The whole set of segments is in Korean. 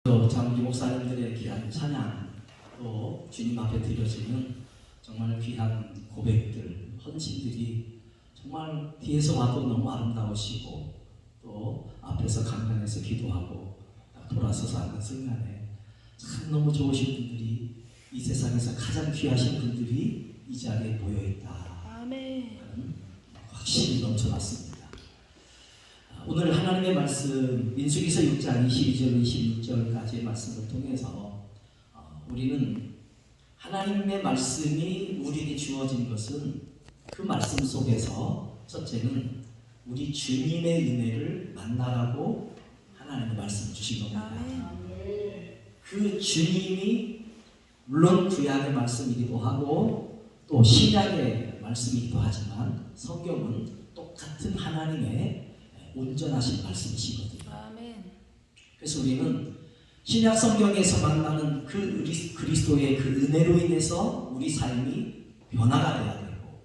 또 장기 목사님들의 귀한 찬양, 또 주님 앞에 드려지는 정말 귀한 고백들, 헌신들이 정말 뒤에서 와도 너무 아름다우시고, 또 앞에서 강단에서 기도하고 돌아서서 하는 순간에 참 너무 좋으신 분들이, 이 세상에서 가장 귀하신 분들이 이 자리에 모여있다. 아멘. 확신이 넘쳐났습니다. 오늘 하나님의 말씀 민수기서 6장 22절 26절까지의 말씀을 통해서 우리는 하나님의 말씀이 우리에게 주어진 것은 그 말씀 속에서 첫째는 우리 주님의 은혜를 만나라고 하나님의 말씀을 주신 겁니다. 그 주님이 물론 구약의 말씀이기도 하고 또 신약의 말씀이기도 하지만 성경은 똑같은 하나님의 온전하신 말씀이시거든요. 아멘. 그래서 우리는 신약 성경에서 만나는 그 그리스도의 그 은혜로 인해서 우리 삶이 변화가 되어야 되고,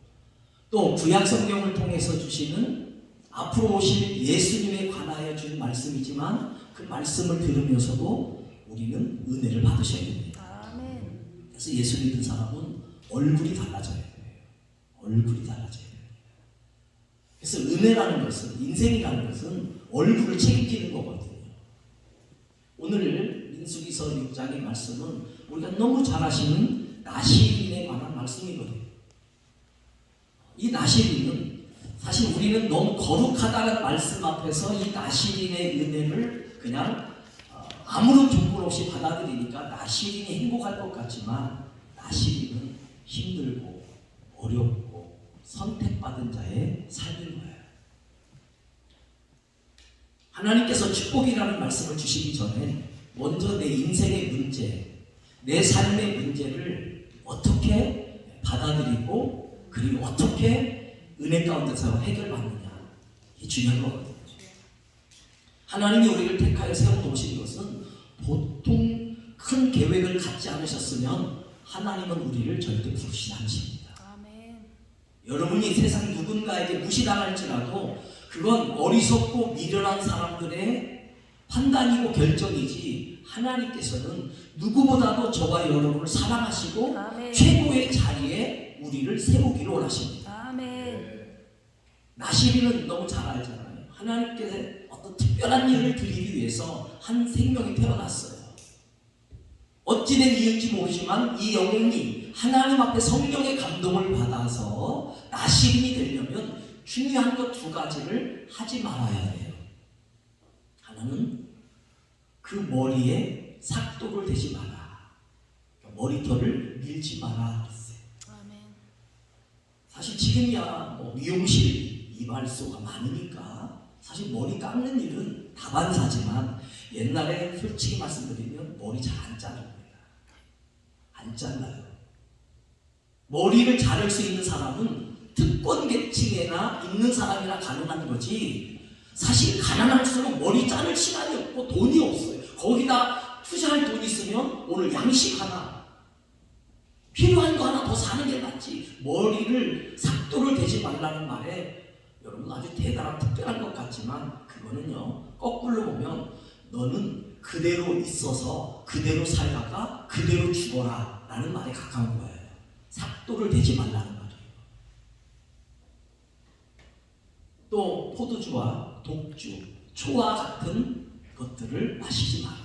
또 구약 성경을 통해서 주시는 앞으로 오실 예수님에 관하여 준 말씀이지만 그 말씀을 들으면서도 우리는 은혜를 받으셔야 됩니다. 아멘. 그래서 예수 믿는 사람은 얼굴이 달라져야 돼요. 얼굴이 달라져야 돼요. 그래서 은혜라는 것은, 인생이라는 것은 얼굴을 책임지는 거거든요. 오늘 민수기서 6장의 말씀은 우리가 너무 잘 아시는 나시린에 관한 말씀이거든요. 이 나시린은 사실 우리는 너무 거룩하다는 말씀 앞에서 이 나시린의 은혜를 그냥 아무런 조건 없이 받아들이니까 나시린이 행복할 것 같지만, 나시린은 힘들고 어렵고 선택받은 자의 삶인 거예요. 하나님께서 축복이라는 말씀을 주시기 전에 먼저 내 인생의 문제, 내 삶의 문제를 어떻게 받아들이고 그리고 어떻게 은혜 가운데서 해결받느냐, 이게 중요한 거거든요. 하나님이 우리를 택하여 세워놓으신 것은 보통 큰 계획을 갖지 않으셨으면 하나님은 우리를 절대 부르시지 않으십니다. 여러분이 세상 누군가에게 무시당할지라도 그건 어리석고 미련한 사람들의 판단이고 결정이지, 하나님께서는 누구보다도 저와 여러분을 사랑하시고 아멘. 최고의 자리에 우리를 세우기를 원하십니다. 아멘. 나시린은 너무 잘 알잖아요. 하나님께서 어떤 특별한 일을 드리기 위해서 한 생명이 태어났어요. 어찌된 이유인지 모르지만 이 영혼이 하나님 앞에 성령의 감동을 받아서 나시린이 되려면 중요한 것 두 가지를 하지 말아야 해요. 하나는 그 머리에 삭도를 대지 마라. 머리털을 밀지 마라 했어요. 사실 지금이야 뭐 미용실 이발소가 많으니까 사실 머리 깎는 일은 다반사지만, 옛날에 솔직히 말씀드리면 머리 잘 안 자릅니다. 안 잘라요. 머리를 자를 수 있는 사람은 특권 계층에나 있는 사람이나 가능한 거지, 사실 가난할수록 머리 자를 시간이 없고 돈이 없어요. 거기다 투자할 돈이 있으면 오늘 양식 하나, 필요한 거 하나 더 사는 게 낫지, 머리를 삭도를 대지 말라는 말에 여러분 아주 대단한 특별한 것 같지만, 그거는요 거꾸로 보면 너는 그대로 있어서 그대로 살다가 그대로 죽어라 라는 말에 가까운 거예요. 삭도를 대지 말라는 말이에요. 또 포도주와 독주, 초와 같은 것들을 마시지 마라.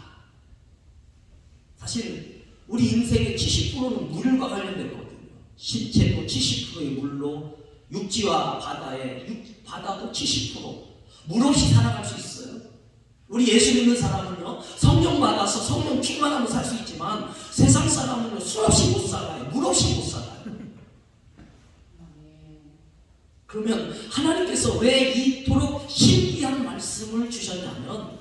사실 우리 인생의 70%는 물과 관련됐거든요. 신체도 70%의 물로, 육지와 바다도 70%, 물 없이 살아갈 수 있어요. 우리 예수 믿는 사람은요 성령 받아서 성령 충만하면 살 수 있지만, 세상 사람은요 술 없이 못 살아요. 물 없이 못 살아요. 그러면 하나님께서 왜 이토록 신기한 말씀을 주셨냐면,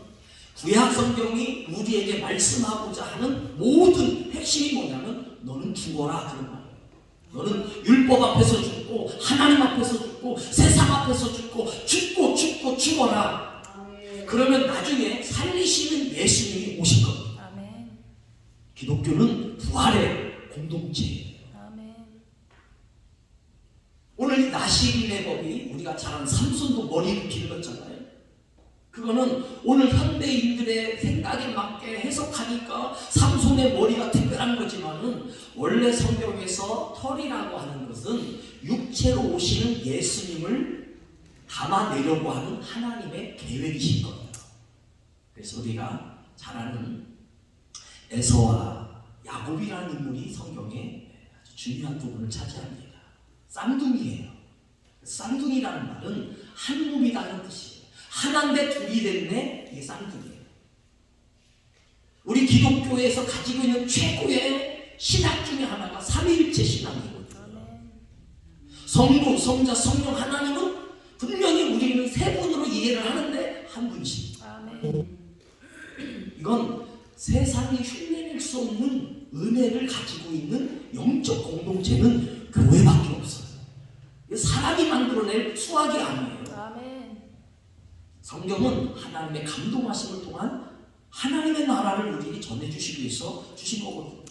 구약 성경이 우리에게 말씀하고자 하는 모든 핵심이 뭐냐면 너는 죽어라 그런 말이에요. 너는 율법 앞에서 죽고 하나님 앞에서 죽고 세상 앞에서 죽고 죽어라. 그러면 나중에 살리시는 예수님이 오실 겁니다. 아멘. 기독교는 부활의 공동체예요. 아멘. 오늘 이 나시린의 법이, 우리가 잘 아는 삼손도 머리를 길렀잖아요. 그거는 오늘 현대인들의 생각에 맞게 해석하니까 삼손의 머리가 특별한 거지만은 원래 성경에서 털이라고 하는 것은 육체로 오시는 예수님을 담아내려고 하는 하나님의 계획이신 거예요. 그래서 우리가 잘 아는 에서와 야곱이라는 인물이 성경에 아주 중요한 부분을 차지합니다. 쌍둥이에요. 쌍둥이라는 말은 한 몸이라는 뜻이에요. 하나인데 둘이 됐네, 이게 쌍둥이에요. 우리 기독교에서 가지고 있는 최고의 신학 중에 하나가 삼위일체 신학이거든요. 성부, 성자, 성령 하나님은 분명히 우리는 세 분으로 이해를 하는데 한 분이십니다. 이건 세상이 흉내낼 수 없는 은혜를 가지고 있는 영적 공동체는 교회밖에 없어요. 사람이 만들어낼 수학이 아니에요. 성경은 하나님의 감동하심을 통한 하나님의 나라를 우리에게 전해주시기 위해서 주신 거거든요.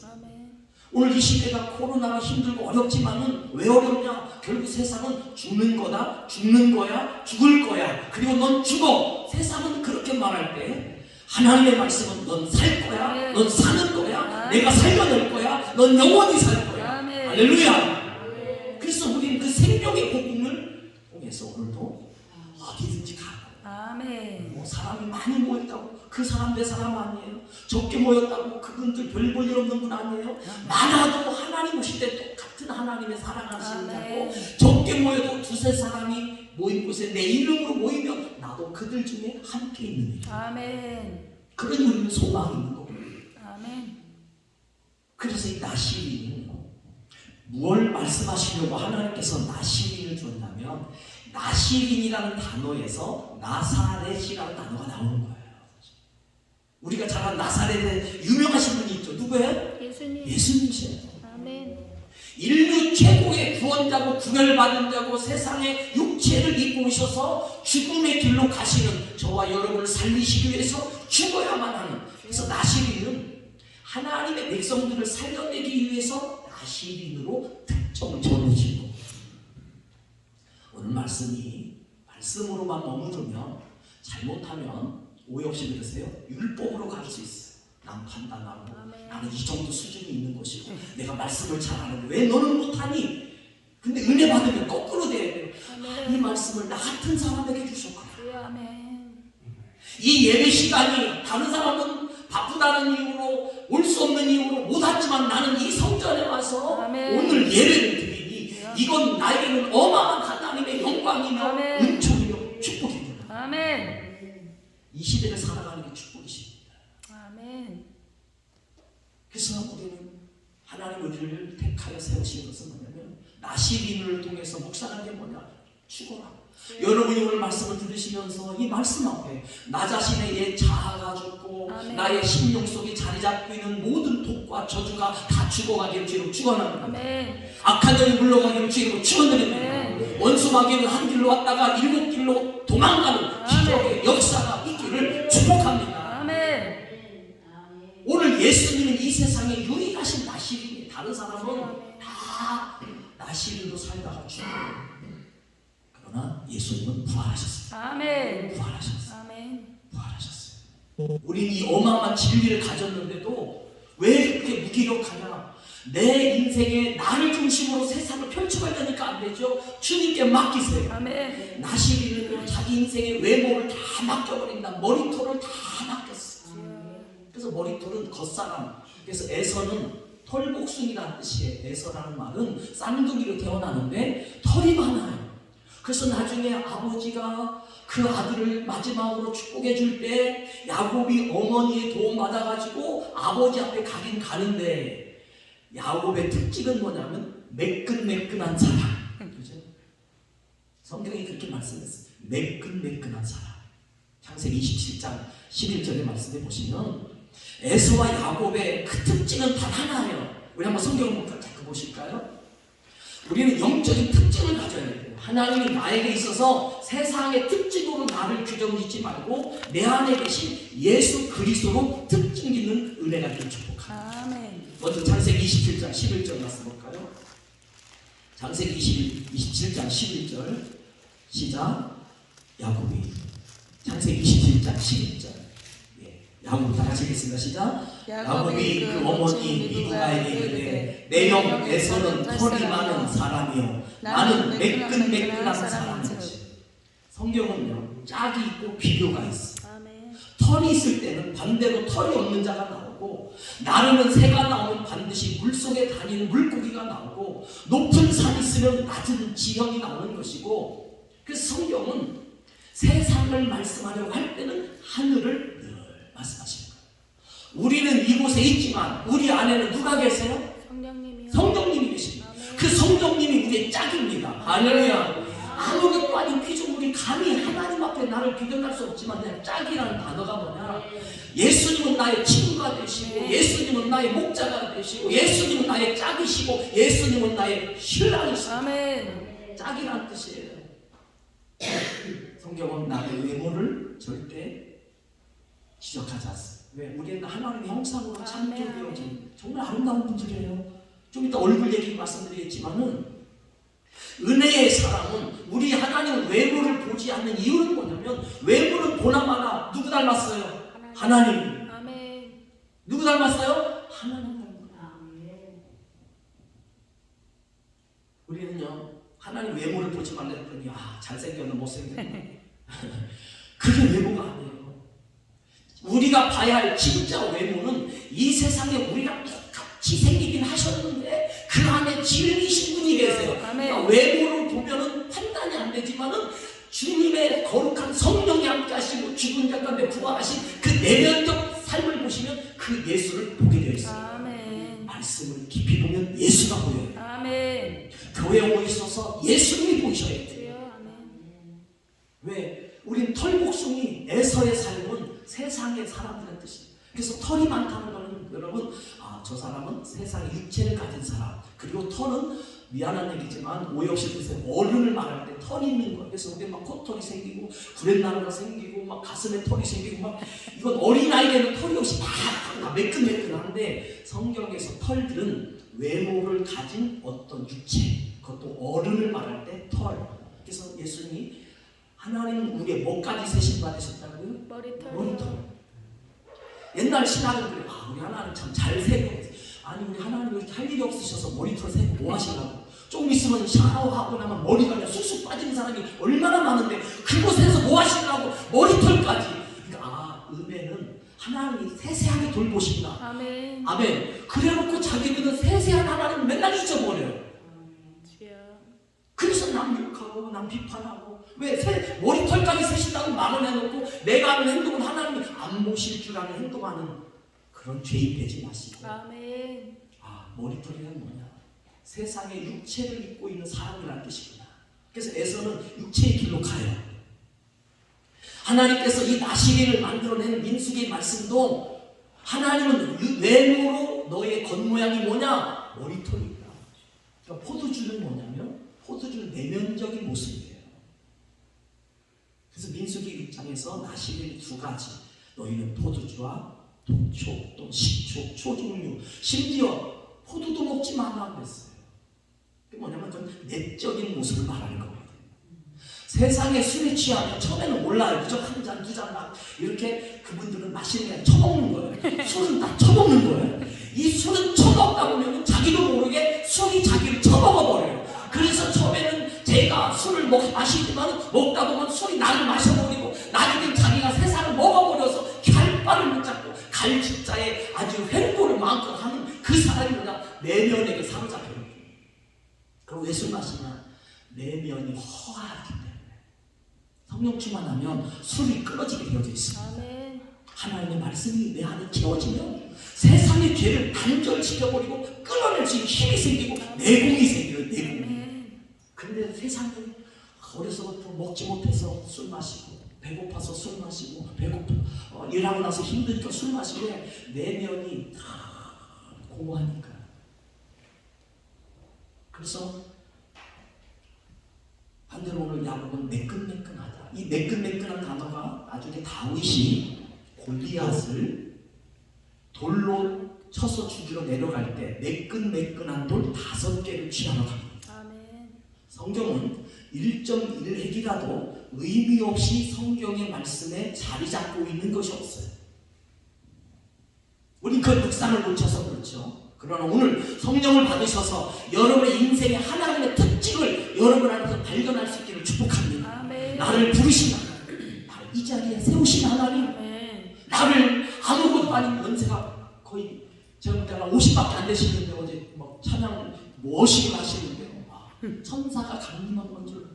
오늘 이 시대가 코로나가 힘들고 어렵지만은 왜 어렵냐? 결국 세상은 죽는 거다, 죽는 거야, 죽을 거야. 그리고 넌 죽어. 세상은 그렇게 말할 때 하나님의 말씀은 넌 살 거야, 넌 사는 거야, 내가 살려낼 거야, 넌 영원히 살 거야. 할렐루야. 그래서 우리는 그 생명의 복음을 통해서 오늘도 어디든지 가고 뭐 사람이 많이 모였다고 그 사람 내 사람 아니에요. 적게 모였다고 그분들 별 볼 일 없는 분 아니에요. 많아도 하나님 오실 때 똑같은 하나님의 사랑하시는다고. 적게 모여도 두세 사람이 모인 곳에 내 이름으로 모이면 나도 그들 중에 함께 있는 일. 그런 우리는 소망이 있는 거고요. 그래서 이 나시린은 무엇을 말씀하시려고 하나님께서 나시린을 줬냐면 나시린이라는 단어에서 나사렛이라는 단어가 나오는 거예요. 우리가 잘 아는 나사렛에 유명하신 분이 있죠. 누구예요? 예수님이세요. 인류 최고의 구원자고 구별받은 자고 세상에 육체를 입고 오셔서 죽음의 길로 가시는 저와 여러분을 살리시기 위해서 죽어야만 하는. 그래서 나시린은 하나님의 백성들을 살려내기 위해서 나시린으로 특정을 정해진 겁니다. 오늘 말씀으로만 머무르면 잘못하면 오해 없이 들으세요. 율법으로 갈 수 있어요. 난 판단하고 나는 이 정도 수준이 있는 것이고 내가 말씀을 잘 아는데 왜 너는 못하니? 근데 은혜 받으면 거꾸로 돼야 돼요. 이 말씀을 나 같은 사람에게 주셨구나. 이 예배 시간이 다른 사람은 바쁘다는 이유로 올 수 없는 이유로 못 왔지만 나는 이 성전에 와서 오늘 예배를 드리니 이건 나에게는 어마어마한 하나님의 영광이며 은총이며 축복입니다. 이 시대를 살아가는 게 축복이십니다. 그래서 우리는 하나님 우리를 택하여 세우신 것은 뭐냐면 나시린을 통해서 묵상한 게 뭐냐? 죽어라. 여러분이 오늘 말씀을 들으시면서 이 말씀 앞에 나 자신의 옛 자아가 죽고 나의 심령 속에 자리 잡고 있는 모든 독과 저주가 다 죽어가기를 주로 축원합니다. 악한 영이 물러가기를 주로 축원드립니다. 원수 마귀는 한 길로 왔다가 일곱 길로 도망가는 기적의 역사가 있기를 축복합니다. 오늘 예수님은 이 세상에 유일하신 나시린이 다른 사람은 다 나시린으로 살다가 죽어요. 그러나 예수님은 부활하셨어요. 부활하셨어요. 부활하셨어요. 우리는 이 어마어마한 진리를 가졌는데도 왜 그렇게 무기력하냐? 내 인생에 나를 중심으로 세상을 펼쳐가려니까 안 되죠. 주님께 맡기세요. 나시린은 자기 인생의 외모를 다 맡겨버린다. 머리털을 다 맡겼어요. 그래서 머리털은 겉사람. 그래서 에서는 털복숭이라는 뜻이에요. 에서라는 말은 쌍둥이로 태어나는데 털이 많아요. 그래서 나중에 아버지가 그 아들을 마지막으로 축복해 줄 때 야곱이 어머니의 도움 받아가지고 아버지 앞에 가긴 가는데 야곱의 특징은 뭐냐면 매끈매끈한 사람. 그죠? 성경이 그렇게 말씀했어요. 매끈매끈한 사람. 창세기 27장 11절의 말씀에 보시면 에서와 야곱의 그 특징은 단 하나예요. 우리 한번 성경을 잠깐 보실까요? 우리는 영적인 특징을 가져야 돼요. 하나님이 나에게 있어서 세상의 특징으로 나를 규정짓지 말고 내 안에 계신 예수 그리스도로 특징 짓는 은혜가 있기를 축복합니다. 먼저 창세기 27장 11절 말씀 볼까요? 창세기 27장 11절 시작. 야곱이 창세기 27장 11절 야곱 다 같이 읽겠습니다. 시작. 야곱이 그 어머니 리브가에게 이르되 내 형 에서는 털이 많은 사람이요 나는 매끈매끈한 사람이지. 성경은요 짝이 있고 비교가 있어. 털이 있을 때는 반대로 털이 없는 자가 나오고 나르는 새가 나오면 반드시 물속에 다니는 물고기가 나오고 높은 산이 있으면 낮은 지형이 나오는 것이고, 그래서 성경은 세상을 말씀하려고 할 때는 하늘을 늘 말씀하십니다. 우리는 이곳에 있지만 우리 안에는 누가 계세요? 성령님이요. 성령님이 계십니다. 그 성령님이 우리의 짝입니다. 할렐루야. 아무것도 아닌 피조물이 감히 하나님 앞에 나를 비견할 수 없지만 내 짝이라는 단어가 뭐냐? 예수님은 나의 친구가 되시고, 예수님은 나의 목자가 되시고, 예수님은 나의 짝이시고, 예수님은 나의 신랑이시고. 아멘. 짝이라는 뜻이에요. 성경은 나의 외모를 절대 지적하지 않습니다. 왜? 우리는 하나님의 형상으로 창조되어진 정말 아름다운 분들이에요. 좀 이따 얼굴 얘기 말씀드리겠지만은, 은혜의 사람은, 우리 하나님 외모를 보지 않는 이유는 뭐냐면, 외모는 보나마나 누구 닮았어요? 하나님. 아멘. 누구 닮았어요? 하나님 닮았어요. 우리는요 하나님 외모를 보지 말라 했더니 잘생겼나 못생겼나 그게 외모가 아니에요. 우리가 봐야 할 진짜 외모는 이 세상에 우리랑 똑같이 생기긴 하셨는데 그 안에 진리신 분이 계세요. 그러니까 외모를 보면은 판단이 안 되지만은 주님의 거룩한 성령이 함께 하시고 죽은 자 가운데 부활하신 그 내면적 삶을 보시면 그 예수를 보게 되어 있어요. 아멘. 말씀을 깊이 보면 예수가 보여요. 아멘. 교회에 오셔서 예수님이 보이셔야 돼요. 아멘. 왜? 우린 털복숭이 에서의 삶은 세상의 사람들의 뜻이에요. 그래서 털이 많다는 것은 여러분, 저 사람은 세상의 육체를 가진 사람. 그리고 털은 미안한 얘기지만 오해 없이 드세요. 어른을 말할 때 털이 있는 거예요. 그래서 우리 막 코털이 생기고 구렛나루가 생기고 막 가슴에 털이 생기고 막, 이건 어린아이에는 털이 없이 막 매끈매끈한데, 성경에서 털들은 외모를 가진 어떤 육체, 그것도 어른을 말할 때 털. 그래서 예수님이 하나님은 우리의 뭐까지 세신 받으셨다고요? 머리털. 옛날 신학은 그래. 우리 하나님 참 잘 세고. 아니 우리 하나님이 할 일이 없으셔서 머리털 세고 뭐 하시려고? 조금 있으면 샤워하고 나면 머리가 그냥 쑥쑥 빠지는 사람이 얼마나 많은데 그곳에서 뭐 하시려고 머리털까지. 그러니까 은혜는 하나님이 세세하게 돌보신다. 아멘. 아멘. 그래놓고 자기들은 세세한 하나님을 맨날 잊어버려요. 그래서 남 욕하고 남 비판하고, 왜? 머리털까지 세신다고 막아내놓고 내가 하는 행동은 하나님이 안 보실 줄 아는 행동하는 그런 죄인 되지 마시고. 아멘. 머리털이란 뭐냐? 세상에 육체를 입고 있는 사람이라는 뜻이구나. 그래서 에서는 육체의 길로 가요. 하나님께서 이 나시리를 만들어낸 민수기의 말씀도 하나님은 외모로 너의 겉모양이 뭐냐? 머리털이다. 그러니까 포도주는 뭐냐면 포도주는 내면적인 모습이에요. 그래서 민수기 6장에서 나시리는 두 가지. 너희는 포도주와 독초, 또 식초, 초종류, 심지어 포도도 먹지 말라고 했어요. 그게 뭐냐면 그건 내적인 모습을 말하는 거거든요. 세상에 술에 취하면 처음에는 몰라요. 그저 한 잔, 두 잔 막 이렇게 그분들은 마시는 게 아니라 처먹는 거예요. 술은 다 처먹는 거예요. 이 술은 처먹다 보면 자기도 모르게 술이 자기를 처먹어버려요. 그래서 처음에는 제가 술을 마시지만 먹다 보면 술이 나를 마셔버리고 나중에 자기가 세상을 먹어버려서 갈 바를 못 잡고 갈직자의 아주 횡보를 마음껏 하는 그 사람이 뭐냐? 내면에게 사로잡혀요. 그럼 왜 술 마시냐? 내면이 허하기 때문에. 성령 충만하면 술이 끊어지게 되어져 있습니다. 아멘. 하나님의 말씀이 내 안에 채워지면 세상의 죄를 단절시켜버리고 끊어낼 수 있는 힘이 생기고 내공이 생겨요. 내공. 근데 세상에 어려서부터 먹지 못해서 술 마시고, 배고파서 술 마시고, 일하고 나서 힘드니까 술 마시고, 내면이 다 공허하니까. 그래서 반대로 오늘 야곱은 매끈매끈하다. 이 매끈매끈한 단어가 나중에 다윗이 골리앗을 돌로 쳐서 죽이러 내려갈 때 매끈매끈한 돌 5개를 취하러 갑니다. 성경은 1.1핵이라도 의미 없이 성경의 말씀에 자리 잡고 있는 것이 없어요. 우린 그 묵상을 놓쳐서 그렇죠. 그러나 오늘 성령을 받으셔서 여러분의 인생의 하나님의 특징을 여러분 안에서 발견할 수 있기를 축복합니다. 아멘. 나를 부르신 하나님, 나를 이 자리에 세우신 하나님, 아멘. 나를 아무것도 아닌 연세가 거의 제가 때가 50밖에 안 되시는데 어제 막 찬양 무엇이고 하시는데요. 천사가 강림한 건 줄.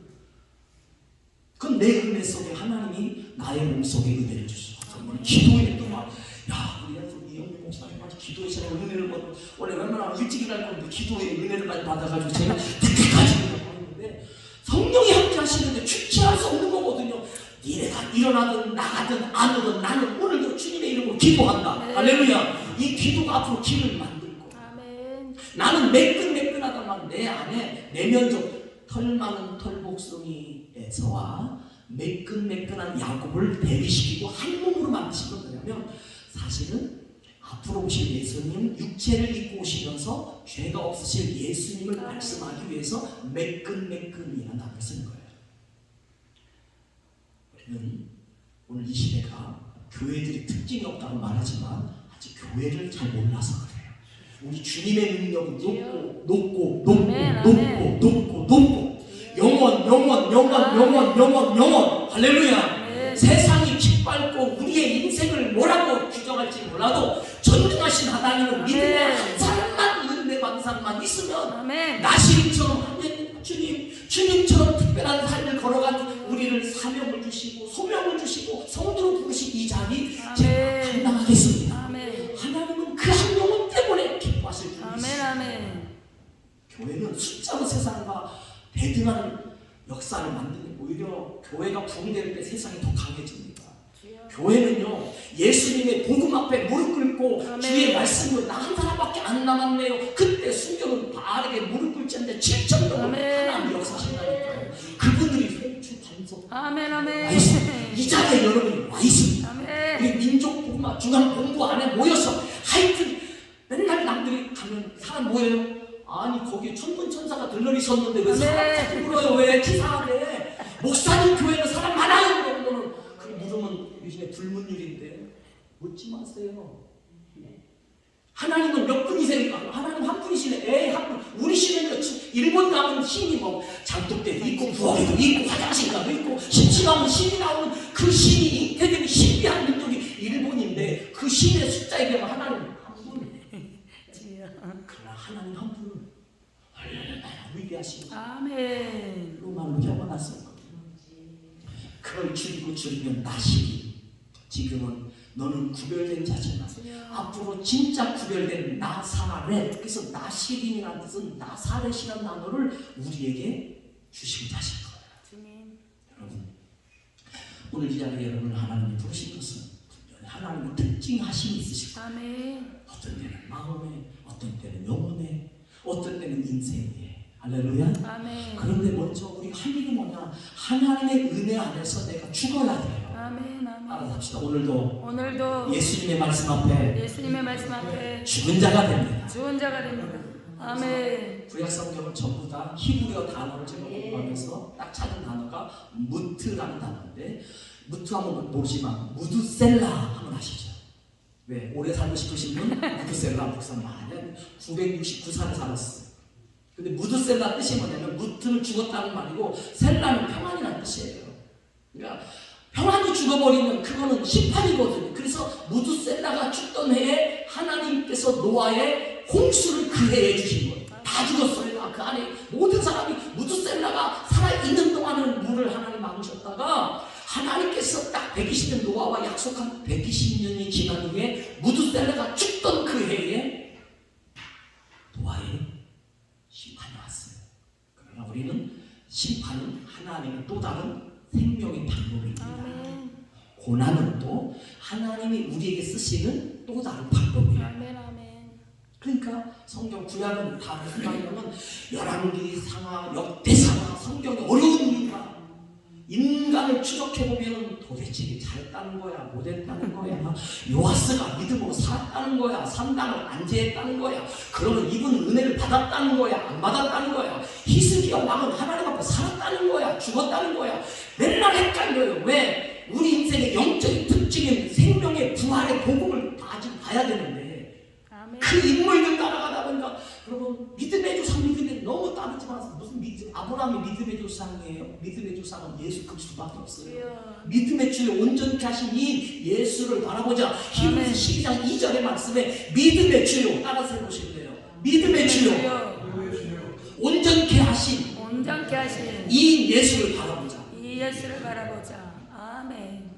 그건 내 은혜 속에 하나님이 나의 몸 속에 은혜를 주시고 기도에 또 막 야 우리 이영민 목사님 아주 기도에 제가 은혜를 받고 원래 얼마나 일찍 일할 건데 기도에 은혜를 많이 받아가지고 제가 그때까지 했는데 성령이 함께 하시는데 주체할 수 없는 거거든요. 니네가 일어나든 나가든 안 오든 나는 오늘도 주님의 이름으로 기도한다. 네. 할렐루야. 이 기도가 앞으로 길을 만들 거야. 아멘. 나는 매끈매끈하다만 내 안에 내면적 털 많은 털복숭이에서와 매끈매끈한 야곱을 대비시키고 한 몸으로 만드신 건 뭐냐면 사실은 앞으로 오실 예수님 육체를 입고 오시면서 죄가 없으실 예수님을 말씀하기 위해서 매끈매끈이라는 단어를 쓰는 거예요. 우리는 오늘 이 시대가 교회들이 특징이 없다고 말하지만 아직 교회를 잘 몰라서 그래요. 우리 주님의 능력은 높고 영원 할렐루야. 세상이 짓밟고 우리의 인생을 뭐라고 규정할지 몰라도 전능하신 하나님은 믿음의 한 사람만 은혜 받은 사람만 있으면 아멘. 나시림처럼 주님처럼 특별한 삶을 걸어간 우리를 사명을 주시고 소명을 주시고 성도로 부르신 이 자리 제가 감당하겠습니다. 아멘. 하나님은 그 한 영혼 때문에 기뻐하실 분이시죠. 아멘. 아멘. 교회는 숫자로 세상과 대등하는 역사를 만드는 오히려 교회가 부흥될 때 세상이 더 강해집니다. 교회는요 예수님의 복음 앞에 무릎 꿇고 아멘. 주의 말씀으로 나 한 사람밖에 안 남았네요. 그때 순교는 바르게 무릎 꿇지 않는데 7천 명을 하나님 역사하신다니까요. 그분들이 송추 단속 아멘. 와 아멘. 있습니다. 이 자리에 여러분이 와 있습니다. 아멘. 우리 민족 복음 중앙 공부 안에 모여서 하여튼 맨날 남들이 가면 사람 모여요. 아니 거기에 천군천사가 들러리셨는데 왜 사람 자꾸 불러요? 왜 기사하게 목사님 교회는 사람 많아요. 그러면 그 물으면 요즘에 불문율인데 묻지 마세요. 하나님은 몇 분이세요? 하나님 한 분이시네. 에이 한 분. 우리 시대는 일본 가면 신이 뭐 장독대도 있고 부엌에도 있고 화장실 가도 있고 심심하면 신이 나오는 그 신이 되게 신비한 민족이 일본인데 그 신의 숫자에 비하면 하나님 한 분. 그러나 하나님 한 분은 얼마나 위대하시고 아멘. 로마로 영원하셨거든요. 그걸 줄이면 나시기. 지금은 너는 구별된 자잖아. 앞으로 진짜 구별된 나사렛. 그래서 나시린이라는 뜻은 나사렛이라는 단어를 우리에게 주시고 하실 거예요. 주님. 여러분 오늘 이 자리에 여러분을 하나님이 부르신 것은 하나님의 특징하심이 있으실 거예요. 아멘. 어떤 때는 마음에, 어떤 때는 영혼에, 어떤 때는 인생에. 할렐루야. 아멘. 그런데 먼저 우리가 할 일이 뭐냐? 하나님의 은혜 안에서 내가 죽어야 돼요. 아멘. 아멘. 알아봅시다. 오늘도 예수님의 말씀 앞에 죽은 자가 됩니다. 죽은 자가 됩니다. 아멘. 구약 성경은 전부 다 히브리어 단어를 제가 공부하면서 딱 찾은 단어가 무트라는 단어인데 무트 하면 모르지만 무드셀라 하면 아시죠? 왜? 오래 살고 싶으신 분 무드셀라 목사님 많이 969살을 살았어요. 근데 무드셀라 뜻이 뭐냐면 무트는 죽었다는 말이고 셀라는 평안이라는 뜻이에요. 그러니까 평안이 죽어버리면 그거는 심판이거든요. 그래서 무드셀라가 죽던 해에 하나님께서 노아의 홍수를 그 해에 주신 거예요. 다 죽었어요. 그 안에 모든 사람이 무드셀라가 살아있는 동안은 물을 하나님 막으셨다가 하나님께서 딱 120년 노아와 약속한 120년이 지난 후에 무드셀라가 죽던 그 해에 노아의 심판이 왔어요. 그러나 우리는 심판은 하나님의 또 다른 생명의 방법입니다. 아멘. 고난은 또 하나님이 우리에게 쓰시는 또 다른 방법이에요. 아멘. 아멘. 그러니까 성경 구약은 다 무슨 말이냐면 열왕기 상하 역대상하 성경이 어려운 이유가 인간을 추적해보면 도대체 잘했다는 거야 못했다는 거야 요아스가 믿음으로 살았다는 거야 산당을 안제했다는 거야 그러면 이분은 은혜를 받았다는 거야 안 받았다는 거야 히스기야 왕은 하나님 앞에 살았다는 거야 죽었다는 거야 맨날 헷갈려요. 왜? 우리 인생의 영적인 특징인 생명의 부활의 복음을 아직 봐야 되는데 아멘. 그 인물들 따라가다 보니까 여러분 믿음의 조상 믿음에 너무 따르지 마세요. 무슨 믿음? 아브라함이 믿음의 조상이에요? 믿음의 조상은 예수 그리스도밖에 없어요. 주여. 믿음의 주요 온전케 하신 이 예수를 바라보자. 히브리서 아멘. 12장 2절의 말씀에 믿음의 주요 따라서 해보시면 돼요. 믿음의 주요 온전케 하신 온전케 하신 이 예수를 바라보자. 이 예수를 바라보자. 아멘.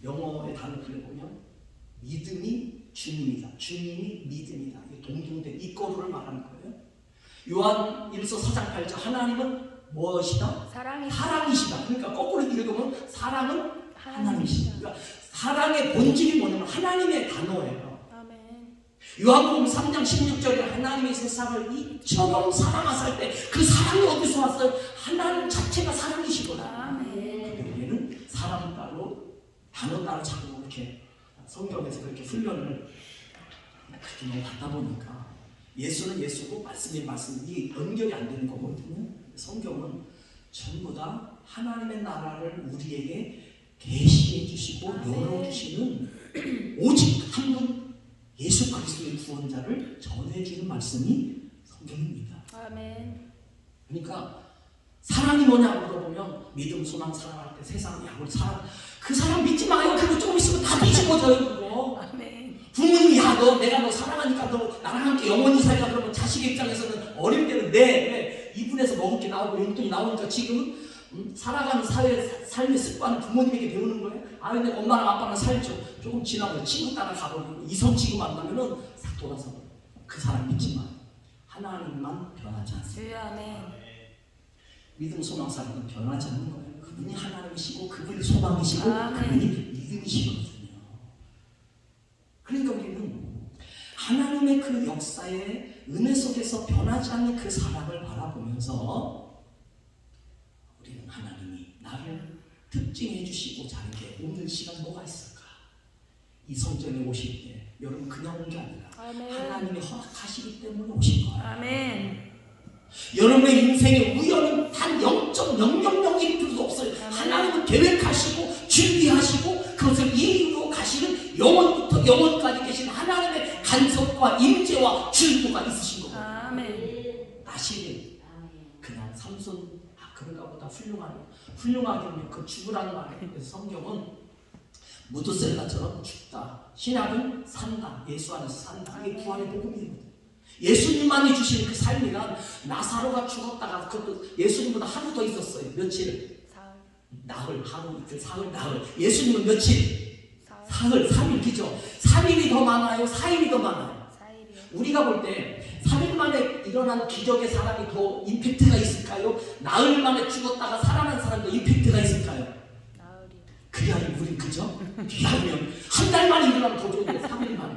영어의 단어 빌려보면 믿음이 주님이다. 주님이 믿음이다. 이게 동등된 이거를 말하는 거예요. 요한 1서 4장 8절 하나님은 무엇이다? 사랑이시다. 그러니까 거꾸로 읽으면 사랑은 하나님이시다. 그러니까 사랑의 본질이 뭐냐면 하나님의 단어예요. 아멘. 요한복음 3장 16절에 하나님의 세상을 이처럼 사랑하실 때 그 사랑이 어디서 왔어요? 하나님 자체가 사랑이시구나. 아멘. 근데 우리는 사람 따로 단어 따로 자꾸 이렇게 성경에서 그렇게 훈련을 그렇게 너무 받다 보니까 예수는 예수고 말씀이 말씀 이게 연결이 안 되는 거거든요. 성경은 전부 다 하나님의 나라를 우리에게 계시해 주시고 열어주시는 오직 한 분 예수 그리스도의 구원자를 전해주는 말씀이 성경입니다. 아멘. 그러니까 사랑이 뭐냐고 물어보면 믿음, 소망, 사랑할 때 세상 약을 사랑 그 사람 믿지 마요. 그거 조금 있으면 다 뒤집어져요. 그거. 아멘. 부모님이 내가 너 사랑하니까 너 나랑 함께 영원히 살자 그러면 자식 입장에서는 어릴 때는 왜 이분에서 먹을 게 나오고 용돈이 나오니까 지금 살아가는 삶의 습관을 부모님에게 배우는 거예요. 근데 엄마랑 아빠랑 살죠. 조금 지나면 친구 따라 가버리고 이성 친구 만나면은 싹 돌아서 그 사람 믿지 마. 하나님만 변하지 않습니다. 주여. 아멘. 믿음, 소망, 사랑은 변하지 않는 거예요. 그분이 하나님이시고 그분이 소망이시고 아멘. 그분이 믿음이시거든요. 그러니까 우리는 하나님의 그 역사의 은혜 속에서 변하지 않는 그 사랑을 바라보면서 우리는 하나님이 나를 특징해 주시고자 하게 오늘 시간 뭐가 있을까? 이 성전에 오실 때 여러분 그냥 온 게 아니라 아멘. 하나님이 허락하시기 때문에 오신 거예요. 아멘. 여러분의 인생에 우연은 단 0.000일도 없어요. 아멘. 하나님은 계획하시고 준비하시고 그것을 이루고 가시는 영원부터 영원까지 계신 하나님의 간섭과 임재와 주도가 있으신 거예요. 아멘. 나시는 그냥 삼손 그런가 보다 훌륭하게 그 죽으라는 말에 성경은 무드셀라처럼 죽다. 신약은 산다. 예수 안에서 산다. 이게 구원의 복음이거든요. 예수님만이 주신 그 삶이란 나사로가 죽었다가 그것도 예수님보다 하루 더 있었어요. 며칠? 나흘, 하루, 이틀, 사흘, 나흘. 예수님은 며칠? 사흘, 3일, 그죠? 3일이 더 많아요? 4일이 더 많아요? 4일이요. 우리가 볼 때 3일 만에 일어난 기적의 사람이 더 임팩트가 있을까요? 나흘 만에 죽었다가 살아난 사람도 임팩트가 있을까요? 나흘이요. 그게 아니고 우린 그죠? 그게 아니면 한 달 만에 일어나면 더 좋은데 3일 만에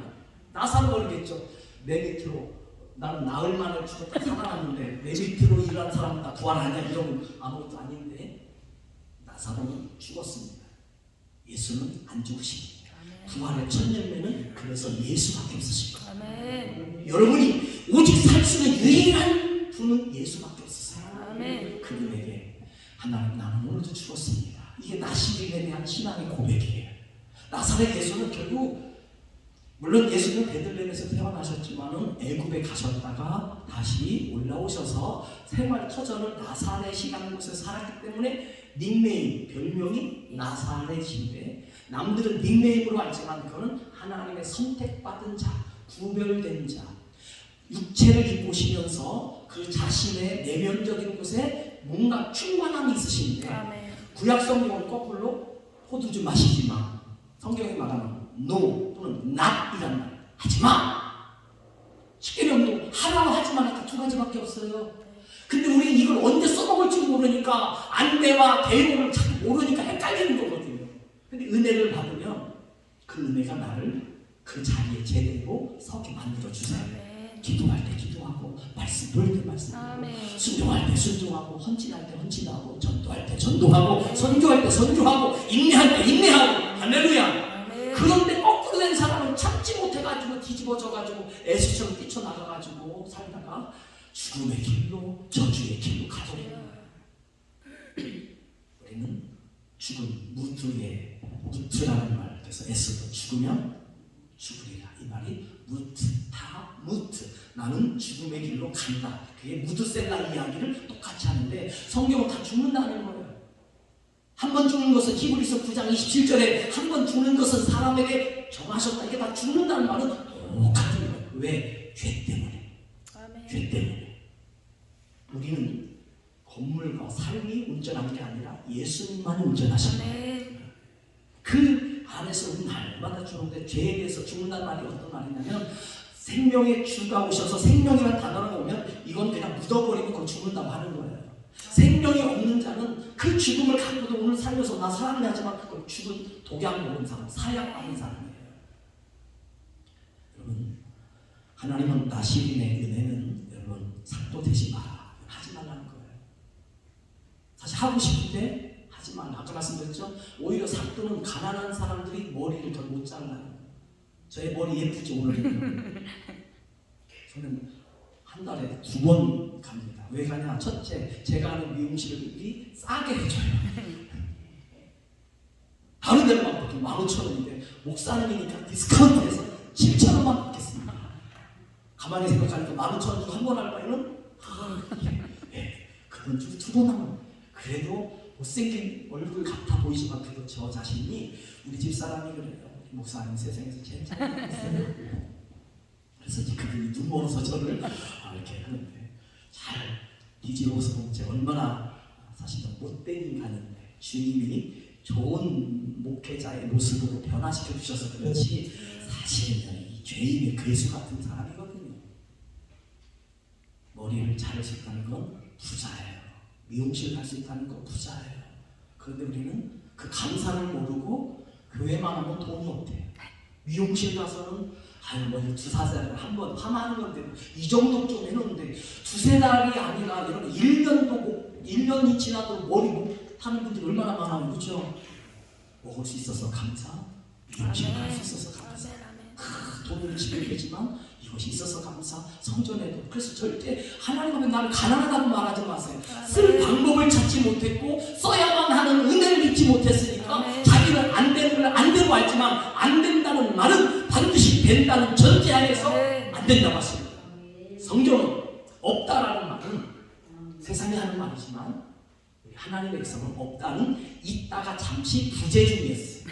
나사로 그러겠죠. 내 밑으로 나는 나흘 만에 죽었다 살아났는데 내 밑으로 일어난 사람은 다 부활하냐 이러면 아무것도 아닌데 나사로는 죽었습니다. 예수는 안 죽으십니다. 부활의 첫 열매는 그래서 예수밖에 없으신 거예요. 아멘. 여러분이 오직 살 수 있는 유일한 분은 예수밖에 없으세요. 아멘. 그분에게 하나님 나는 오늘도 죽었습니다. 이게 나시린에 대한 신앙의 고백이에요. 나사렛 예수는 결국 물론 예수는 베들레헴에서 태어나셨지만은 애굽에 가셨다가 다시 올라오셔서 생활 터전을 나사렛이라는 곳에 살았기 때문에 닉네임, 별명이 나사렛인데 남들은 닉네임으로 알지만 그거는 하나님의 선택받은 자, 구별된 자, 육체를 입고 오시면서 그 자신의 내면적인 곳에 뭔가 충만함이 있으신데 아멘. 구약 성경은 거꾸로 포도 좀 마시지 마. 성경이 말하는 no 또는 not이란 말 하지 마. 쉽게 말하면 하라고 하지 마니까 두 가지밖에 없어요. 근데 우리는 이걸 언제 써먹을지 모르니까 안대와 대용을 잘 모르니까 헷갈리는 거거든요. 근데 은혜를 받으면 그 은혜가 나를 그 자리에 제대로 서게 만들어주세요. 아멘. 기도할 때 기도하고 말씀 볼 때 말씀하고 아멘. 순종할 때 순종하고 헌신할 때 헌신하고 전도할 때 전도하고 선교할 때 선교하고 인내할 때 인내하고 할렐루야. 아멘. 그런데 거꾸로 된 사람은 참지 못해가지고 뒤집어져가지고 에스처럼 뛰쳐나가가지고 살다가 죽음의 길로 저주의 길로 가버려요. 우리는 죽은 무트라는 말 그래서 에스도 죽으면 죽으리라 이 말이 무트 나는 죽음의 길로 간다. 그게 무드셀라 이야기를 똑같이 하는데 성경은 다 죽는다는 거예요. 한 번 죽는 것은 히브리서 9장 27절에 한 번 죽는 것은 사람에게 정하셨다. 이게 다 죽는다는 말은 똑같은 거예요. 왜? 죄 때문에. 아멘. 죄 때문에. 우리는 건물과 삶이 운전하는 게 아니라 예수님만이 운전하신다. 아멘. 그 안에서 우리는 날마다 죽는데 죄에 대해서 죽는다는 말이 어떤 말이냐면 생명의 주가 오셔서 생명이라는 단어가 오면 이건 그냥 묻어버리고 그거 죽는다고 하는 거예요. 생명이 없는 자는 그 죽음을 갖고도 오늘 살면서 나 살았네 하지만 그걸 죽은 독약 먹은 사람, 사약 받은 사람이에요. 여러분, 하나님은 나시린의 은혜는 여러분 삭도 되지 마라. 하지 말라는 거예요. 사실 하고 싶은데 하지 말라. 아까 말씀드렸죠? 오히려 삭도는 가난한 사람들이 머리를 더 못 잘라요. 저의 머리 예쁘지 오늘? 저는 한 달에 2번 갑니다. 왜 가냐? 첫째, 제가 하는 미용실이 싸게 해줘요. 다른 데만 보통 15,000원인데 목사님이니까 디스카운트해서 7,000원만 받겠습니다. 가만히 생각하니까 15,000원 중 한 번 할 바에는 그건 좀 2번 하면 그래도 못생긴 얼굴 같아 보이지만 그래도 저 자신이 우리 집 사람이 그래요. 목사님 세상에서 제일 잘생겼어요. 그래서 이제 그분이 눈 멀어서 저를 이렇게 하는데 잘 뒤집어서 보면 제가 얼마나 사실 못된 인간인데 주님이 좋은 목회자의 모습으로 변화시켜 주셔서 그렇지 사실은 이 죄인의 괴수 같은 사람이거든요. 머리를 자를 수 있다는 건 부자예요. 미용실 갈 수 있다는 건 부자예요. 그런데 우리는 그 감사를 모르고 교회만 하면 돈이 없대요. 미용실 가서는 뭐 2-4달에 한 번 파마하는 건데 이 정도 좀 해놓는데 2-3달이 아니라 여러분 1년이 지나도 머리 못 하는 분들이 얼마나 많아요. 그렇죠? 먹을 수 있어서 감사, 미용실 갈 수 있어서 감사, 돈을 지불되지만 이것이 있어서 감사, 성전에도. 그래서 절대 하나님 앞에 나를 가난하다고 말하지 마세요. 쓸 방법을 찾지 못했고 써야만 하는 은혜를 믿지 못했으니까 자기는 안 되는 걸 안 되고 알지만 안 된다는 말은 반드시 된다는 전제하에서 안 된다고 하십니다. 성경은 없다라는 말은 세상이 하는 말이지만 하나님에게서는 없다는 있다가 잠시 부재 중이었어요.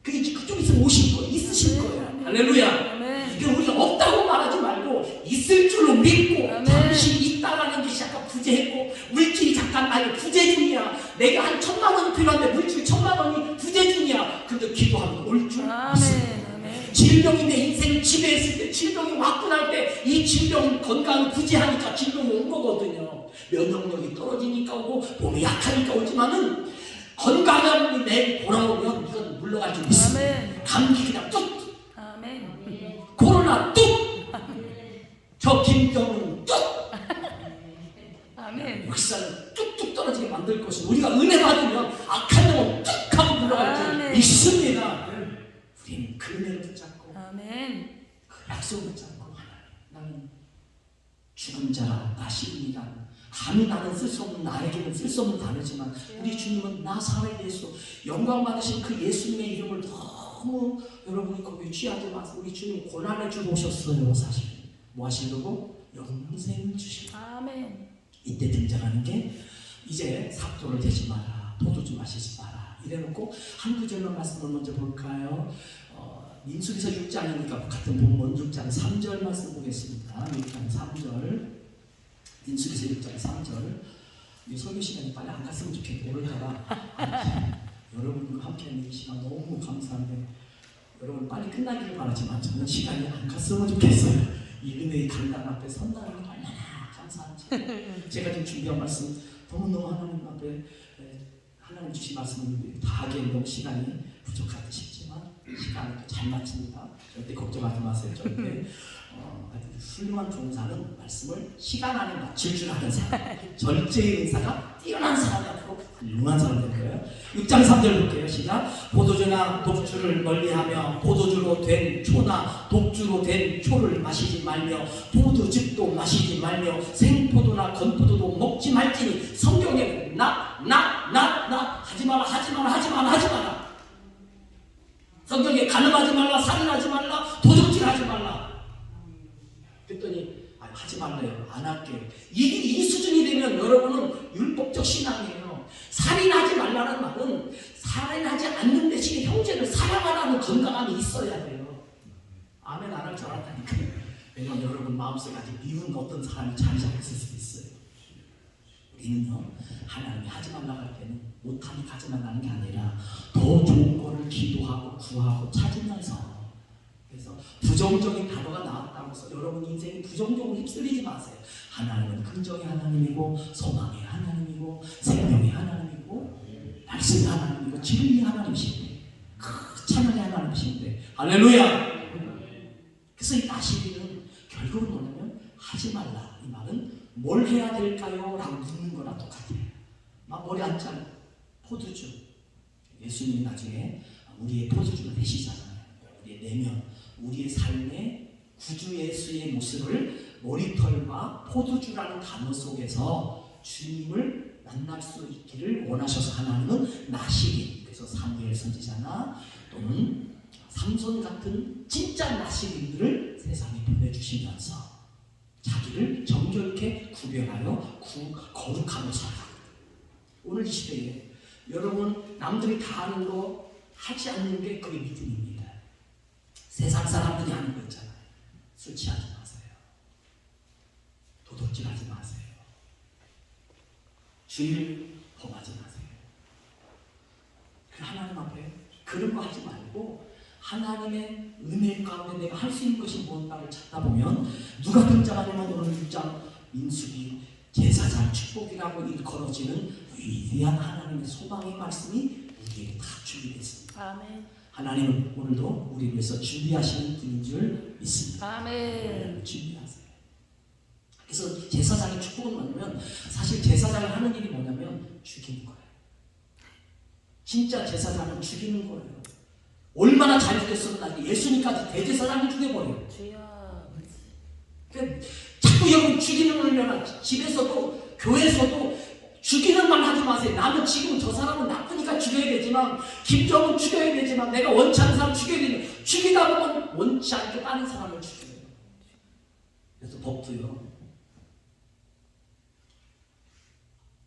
그쪽 있으면 오실 거예요. 있으실 거예요. 할렐루야. 그러니까 우리가 없다고 말하지 말고 있을 줄로 믿고 잠시 있다라는 것이 약간 부재했고 물질이 잠깐 나에게 부재 중이야. 내가 한 1,000만 원이 필요한데 물질 1,000만 원이 부재 중이야. 근데 기도하면 올 줄 믿습니다. 질병이 내 인생을 지배했을 때 질병이 왔고 날 때 이 질병 건강을 부재하니까 질병이 온 거거든요. 면역력이 떨어지니까 오고 몸이 약하니까 오지만은 건강한 분이 내일 돌아오면 이건 물러갈 줄 믿습니다. 감기 그냥 뚝, 코로나 뚝, 저 김경은 뚝, 역사는 뚝뚝 떨어지게 만들 것이고 우리가 은혜 받으면 악한 영은 뚝 하고 물러갈 줄 믿습니다. 우리는 그 은혜를 붙잡고 그 약속을 붙잡고 나는 죽은 자라 나시입니다. 감히 나는 쓸 수 없는 나에게는 쓸 수 없는 단어지만 우리 주님은 나사렛 예수 영광 받으신 그 예수님의 이름을 너무 여러분이 거기에 취하지 마세요. 우리 주님 고난을 주고 오셨어요. 사실 뭐 하시려고? 영생을 주시고 이때 등장하는 게 이제 삭도를 대지 마라, 도둑질 마시지 마라 이래놓고 한 구절만 말씀을 먼저 볼까요? 민수기서 6장이니까 같은 본문 6장 3절 말씀 보겠습니다. 6장 3절 민수기서 6장 3절 이 설교 시간이 빨리 안 갔으면 좋겠고 그러다가 여러분과 함께하는 이 시간 너무 감사한데 여러분 빨리 끝나기를 바라지만 저는 시간이 안 갔으면 좋겠어요. 이 은혜의 강단 앞에 선다는 게 얼마나 감사한지 제가 좀 준비한 말씀 너무너무 하나님 앞에 하나님 주신 말씀을 다 하기엔 너무 시간이 부족하다 싶지만 시간을 잘 마칩니다. 절대 걱정하지 마세요. 절대 훌륭한 종사는 말씀을 시간 안에 맞출 줄 아는 사람, 절제의 은사가 뛰어난 사람이 앞으로 훌륭한 사람 될 거예요. 6장 3절 볼게요. 시작. 포도주나 독주를 멀리하며 포도주로 된 초나 독주로 된 초를 마시지 말며 포도즙도 마시지 말며 생포도나 건포도도 먹지 말지니 성경에는 나 하지 마라. 성경에 가늠하지 말라, 살인하지 말라, 도둑질하지 말라. 그랬더니 하지 말래요. 안 할게요. 이 수준이 되면 여러분은 율법적 신앙이에요. 살인하지 말라는 말은 살인하지 않는 대신 형제를 사랑하라는 건강함이 있어야 돼요. 아멘 안 할 줄 알았다니까. 왜냐면 여러분 마음속에 아직 미운 어떤 사람이 자리 잡고 있을 수도 있어요. 우리는요 하나님이 하지 말라고 할 때는 못하니 가지 말라는 게 아니라 더 좋은 거를 기도하고 구하고 찾으면서, 그래서 부정적인 단어가 나왔다고 해서 여러분 인생이 부정적으로 휩쓸리지 마세요. 하나님은 긍정의 하나님이고 소망의 하나님이고 생명의 하나님이고 말씀의 하나님이고 진리의 하나님이신데 찬양의 하나님이신데 할렐루야. 그래서 이 나시비는 결국은 뭐냐면 하지 말라 이 말은 뭘 해야 될까요? 라고 묻는 거랑 똑같아요. 막 머리 안 짠 포도주, 예수님이 나중에 우리의 포도주가 되시잖아요. 우리의 내면, 우리의 삶의 구주 예수의 모습을 머리털과 포도주라는 단어 속에서 주님을 만날 수 있기를 원하셔서 하나님은 나시린, 그래서 사무엘 선지자나 또는 삼손 같은 진짜 나시린들을 세상에 보내주시면서 자기를 정결케 구별하여 거룩함을 살아갑니다. 오늘 이 시대에 여러분 남들이 다 하는 거 하지 않는 게 그게 믿음입니다. 세상 사람들이 하는 거 있잖아요. 술 취하지 마세요. 도둑질하지 마세요. 주의를 범하지 마세요. 하나님 앞에 그런 거 하지 말고 하나님의 은혜 가운데 내가 할 수 있는 것이 무언가를 찾다 보면 누가 등장하냐면 오늘 6장 민수기 제사장 축복이라고 일컬어지는 위대한 하나님의 소망의 말씀이 우리에게 다 준비됐습니다. 아멘. 하나님은 오늘도 우리 위해서 준비하시는 분인 줄 믿습니다. 아멘. 준비하세요. 그래서 제사장의 축복은 뭐냐면 사실 제사장이 하는 일이 뭐냐면 죽이는 거예요. 진짜 제사장은 죽이는 거예요. 얼마나 잘 죽였으면 예수님까지 대제사장을 죽여버려요. 주여. 그러니까 자꾸 여러분 죽이는 걸면 집에서도 교회에서도 죽이는 말 하지 마세요. 나는 지금 저 사람은 나쁘니까 죽여야 되지만 김정은 죽여야 되지만 내가 원치 않는 사람 죽여야 되지만 죽이다 보면 원치 않게 다른 사람을 죽여요. 그래서 법도요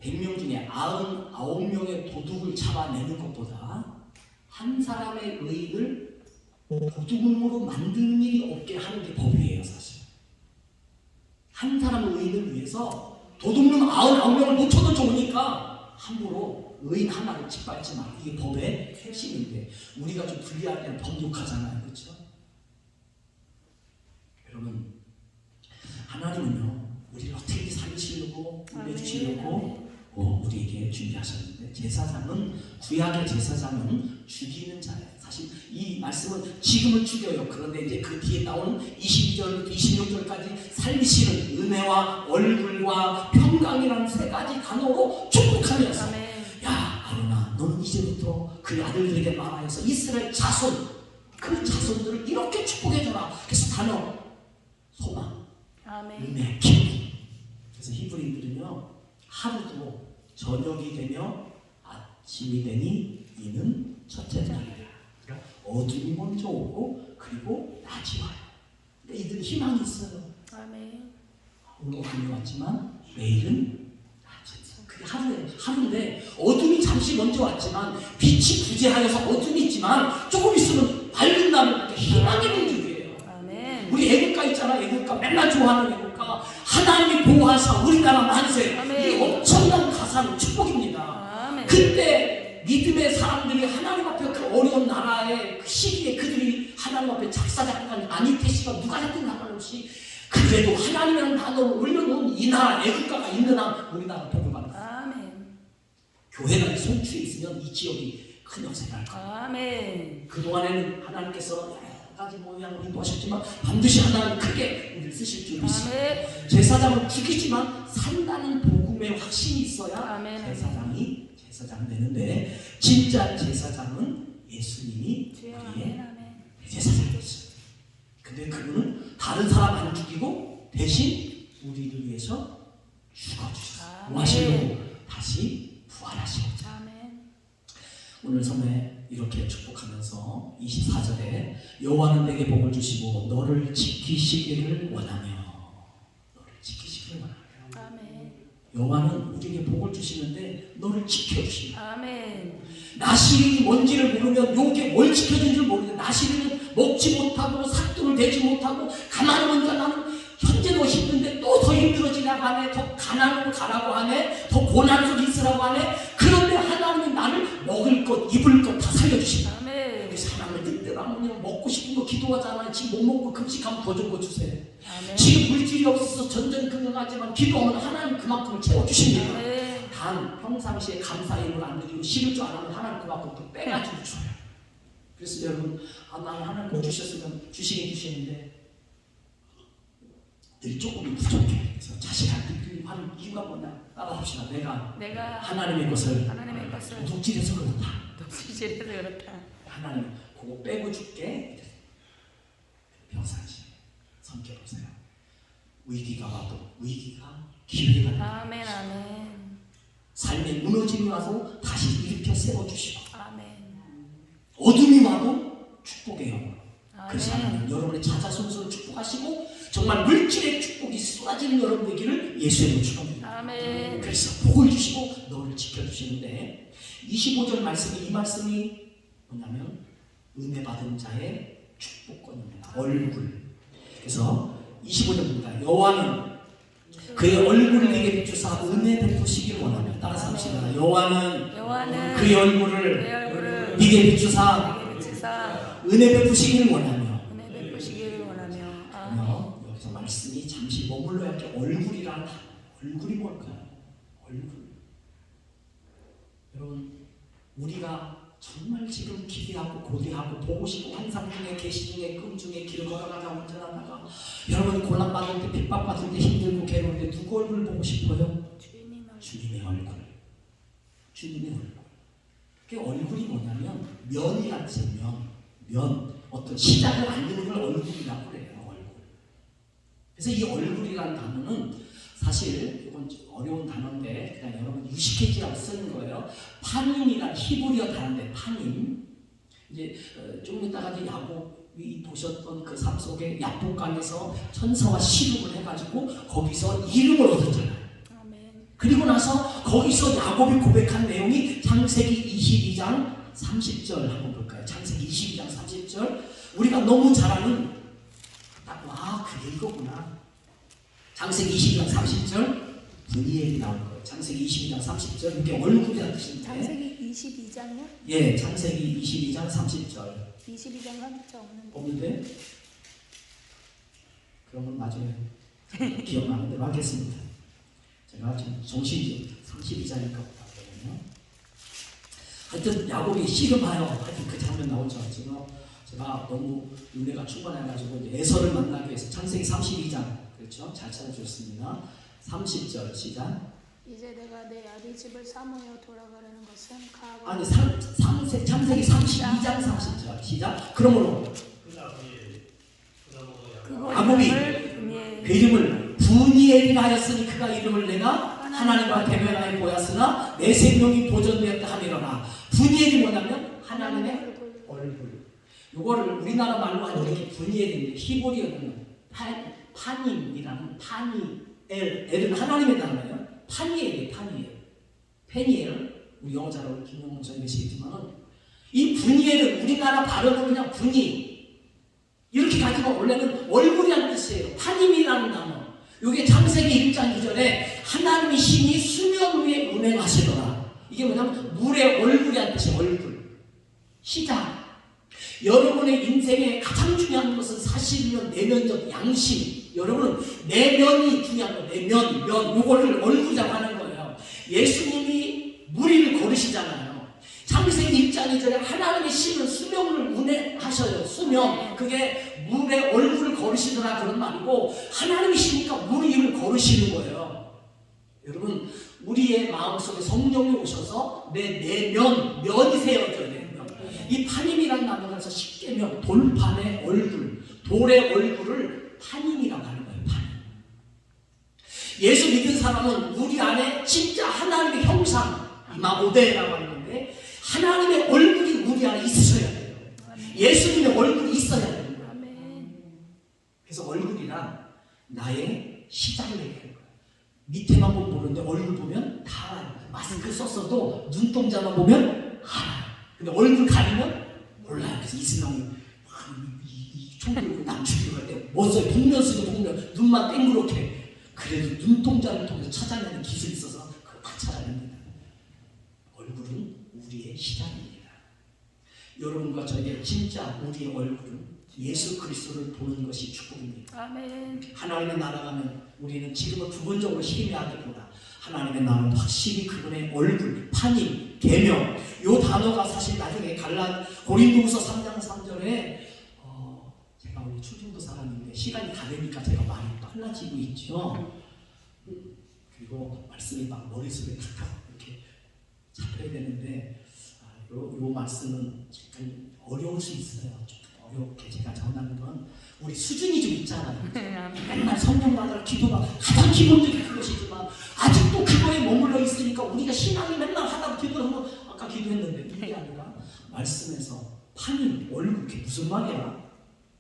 100명 중에 99명의 도둑을 잡아내는 것보다 한 사람의 의인을 도둑으로 만드는 일이 없게 하는 게 법이에요. 사실 한 사람의 의인을 위해서 도둑놈 99명을 놓쳐도 좋으니까 함부로 의인 하나를 짓밟지 마. 이게 법의 핵심인데 우리가 좀 불리할 때는 범독하잖아요. 그렇죠? 여러분 하나님은요 우리를 어떻게 살리시려고 올려주시려고 우리에게 준비하셨는데 제사장은 구약의 제사장은 죽이는 자예요. 사실 이 말씀은 지금은 죽여요. 그런데 이제 그 뒤에 나오는 22절부터 26절까지 살리시는 은혜와 얼굴과 평강이라는 세 가지 단어로 축복하면서 야 아론아 너는 이제부터 그 아들들에게 말하여서 이스라엘 자손 그 자손들을 이렇게 축복해줘라. 그래서 단어 소망, 은혜, 기쁨. 그래서 히브리인들은요 하루도 저녁이 되며 아침이 되니 이는 첫째 날이라. 그러니까 어둠이 먼저 오고 그리고 낮이 와요. 그러니까 이들은 희망이 있어요. 아멘. 오늘 어둠이 왔지만 내일은 낮이 있어요. 그게 하루인데 어둠이 잠시 먼저 왔지만 빛이 부재하여서 어둠이 있지만 조금 있으면 밝은다는 희망의 민족이에요. 아멘. 우리 애국가 있잖아. 애국가 맨날 좋아하는 애국가 하나님이 보호하사 우리나라 만세. 이게 엄청난 가사는 축복입니다. 아멘. 그때 믿음의 사람들이 하나님 앞에 그 어려운 나라의 그 시기에 그들이 하나님 앞에 작사 작곡한 아니테 씨가 누가 했든 상관없이 그래도 하나님이라는 단어를 올려놓은 이 나라 애국가가 있는 한 우리나라 복을 받았어요. 아멘. 교회가 송추에 있으면 이 지역이 큰 역사를 할 거예요. 아멘. 그동안에는 하나님께서 가지 모양을 인도하셨지만 반드시 하나님 크게 우리를 쓰실 줄 믿습니다. 제사장은 죽이지만 산다는 복음의 확신이 있어야 제사장 되는데 진짜 제사장은 예수님이 우리의 제사장이었어요. 근데 그분은 다른 사람 안 죽이고 대신 우리를 위해서 죽어주셨어요. 구하시려고 다시 부활하시고. 오늘 섬에 이렇게 축복하면서 24절에 여호와는 내게 복을 주시고 너를 지키시기를 원하며 여호와는 우리에게 복을 주시는데 너를 지켜주신다. 아멘. 나시린이 뭔지를 모르면 요게 뭘 지켜준지 모르는데 나시린은 먹지 못하고 삭도를 대지 못하고 가만히 혼자 나는 현재도 힘든데 또 더 힘들어지라고 하네. 더 가난으로 가라고 하네. 더 고난 속에 있으라고 하네. 그런데 하나님은 나를 먹을 것 입을 것 다 살려주신다. 아멘. 그래서 하나님은 뜻대로 하면 먹고 싶은 거 기도하잖아요. 지금 못 먹고 금식하면 더 준 거 주세요. 아멘. 지금 물질이 없어서 전전긍긍하지만 기도하면 하나님 그만큼을 채워주십니다. 아멘. 단 평상시에 감사임을 안 드리고 싫을 줄 알면 하나님 그만큼 또 빼가지고 줘요. 그래서 여러분 나는 하나님 뭐 주셨으면 주시긴 주시는데 늘 조금이 부족해. 그래서 자식한테 하는 이유가 뭐냐 따라합시다. 내가 하나님의 것을 도둑질해서 그렇다. 독수질해서 그렇다. 하나님 그거 빼고 줄게. 평상시에 성격 보세요. 위기가 와도 위기가 기회가 된다. 아멘. 아멘. 삶에 무너짐이 와도 다시 일으켜 세워주시고 아멘. 어둠이 와도 축복의 영으로 그래서 아멘. 하나님 여러분의 자자손손을 축복하시고 정말 물질의 축복이 쏟아지는 여러분 되기를 예수의 이름으로 축원합니다. 아멘. 그래서 복을 주시고 너를 지켜주시는데 25절 말씀이 이 말씀이 뭐냐면 은혜 받은 자의 축복권입니다. 얼굴. 그래서 25절입니다. 여호와는 그의 얼굴을 네게 비추사 은혜 베푸시기를 원하며 따라서 합시다. 여호와는 그의 얼굴을 네게 비추사 은혜 베푸시기를 원하며 여기서 말씀이 잠시 머물러야 할 게 얼굴이라는 단어. 얼굴이 뭘까요? 얼굴. 여러분 우리가 정말 지금 기대하고 고대하고 보고 싶고 환상 중에 계시 중에 꿈 중에 길 걸어가다 운전하다가 여러분 고난받을 때 핍박받을 때 힘들고 괴로운데 누구 얼굴 보고 싶어요? 주님의 얼굴. 주님의 얼굴. 그 얼굴이 뭐냐면 면이라지 면. 어떤 시작을 알리는 걸 얼굴이라고 그래요. 얼굴. 그래서 이 얼굴이라는 단어는 사실 이건 좀 어려운 단어인데 그냥 여러분 유식해지라고 쓰는 거예요. 파님이란 히브리어 단어인데 파님. 이제 좀 이따가 이제 야곱이 보셨던 그 삶 속에 야복강에서 천사와 시름을 해가지고 거기서 이름을 얻었잖아요. 그리고 나서 거기서 야곱이 고백한 내용이 창세기 22장 30절 한번 볼까요? 창세기 22장 30절 우리가 너무 잘 아는 그게 이거구나. 창세기 22장 30절 브니엘이 나올 거예요. 창세기 22장 30절 이게 얼굴이라는 뜻인데 창세기 22장요? 예, 창세기 22장 30절 22장 한자 없는데 없는데? 그러면 나중에 기억나는 대로 하겠습니다. 제가 지금 정신이 32장일까 보다거든요. 하여튼 야곱이 씨름하여 하여튼 그 장면 나오죠. 제가 너무 은혜가 충만해가지고 이제 에서를 만나기 위해서 창세기 32장 그렇죠? 잘 찾아주셨습니다. 30절 시작. 이제 내가 내 아비 집을 사모여 돌아가려는 것은 아니 창세기 32장 30절 시작. 그러므로 야곱이 그 이름을 브니엘이라 하였으니 그가 이름을 내가 하나님과 대면하여 보였으나 내 생명이 보존되었다 하미로라. 브니엘이 뭐냐면 하나님의 얼굴. 이거를 우리나라 말로 하는 게 브니엘인데 히브리어는 파님이라는 엘은 하나님의 단어예요. 파니엘이에요. 페니엘. 우리 영어 잘 알고 김영호 목사님 계시겠지만은 이 브니엘은 우리나라 발음은 그냥 브니 이렇게 가지고 원래는 얼굴이라는 뜻이에요. 파님이라는 단어. 이게 창세기 1장 2절에 하나님의 신이 수면 위에 운행하시더라. 이게 뭐냐면 물의 얼굴이라는 뜻이에요. 얼굴. 시작. 여러분의 인생에 가장 중요한 것은 사실은 내면적 양심. 여러분은 내면이 중요한 거예요. 면. 요거를 얼굴이라고 하는 거예요. 예수님이 무리를 걸으시잖아요. 창세기 1장 2절에 하나님의 신은 수명을 운행하셔요. 수명. 그게 물의 얼굴을 걸으시더라 그런 말이고 하나님의 신이니까 물 위를 걸으시는 거예요. 여러분 우리의 마음속에 성령이 오셔서 내 면이 세워져야 돼요. 이 파님이라는 단어에서 십계명 돌판의 얼굴, 돌의 얼굴을 파님이라고 하는 거예요. 파님. 예수 믿은 사람은 우리 안에 진짜 하나님의 형상, 이마고데라고 하는 건데 하나님의 얼굴이 우리 안에 있으셔야 돼요. 예수님의 얼굴이 있어야 돼요. 그래서 얼굴이란 나의 시작을 얘기하는 거예요. 밑에만 보면 모르는데 얼굴 보면 다 알아요. 마스크 썼어도 눈동자만 보면 알아요. 근데 얼굴 가리면 몰라요. 그래서 이슬람이 총 들고 남 죽이고 할 때 멋져요. 복면 쓰고 복면 눈만 땡그랗게. 그래도 눈동자를 통해서 찾아내는 기술이 있어서 그걸 다 찾아냅니다. 얼굴은 우리의 시작입니다. 여러분과 저에게 진짜 우리의 얼굴은 예수 그리스도를 보는 것이 축복입니다. 아멘. 하나님의 나라가면 우리는 지금은 부분적으로 희미하기보다 하나님의 나라는 확실히 그분의 얼굴, 판임, 계명 이 단어가 사실 나중에 고린도후서 3장 3절에 제가 우리 충청도 사람인데 시간이 다 되니까 제가 많이 빨라지고 있죠. 그리고 말씀이 막 머릿속에 탁탁 이렇게 잡혀야 되는데 요 말씀은 약간 어려울 수 있어요. 좀 어렵게 제가 전하는 건 우리 수준이 좀 있잖아요. 맨날 성령 받으러 기도가 가장 기본적인 그것이지만 아직도 그거에 머물러 있으니까 우리가 신앙이 맨날 하다 기도하면 아까 기도했는데 이게 아니라 말씀에서 판임, 얼굴 그게 무슨 말이야?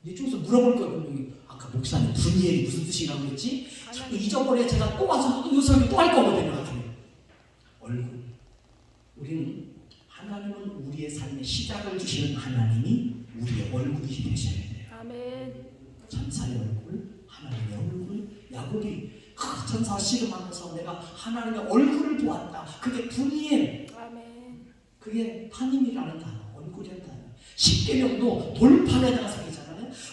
이쪽에서 물어볼 거예요. 분명히 아까 목사님 분이엘이 무슨 뜻이라고 했지? 자꾸 잊어버려 제가 또 와서 또 요설교 또 할 거거든요. 나중에. 얼굴. 우리는 하나님은 우리의 삶의 시작을 주시는 하나님이 우리의 얼굴이 되셔야 돼요. 아멘. 천사의 얼굴, 하나님의 얼굴. 야곱이 천사 씨름하면서 내가 하나님의 얼굴을 보았다. 그게 분이엘. 아멘. 그게 판임이라는 단어, 얼굴이라는 단어. 십계명도 돌판에다가 새기잖아요.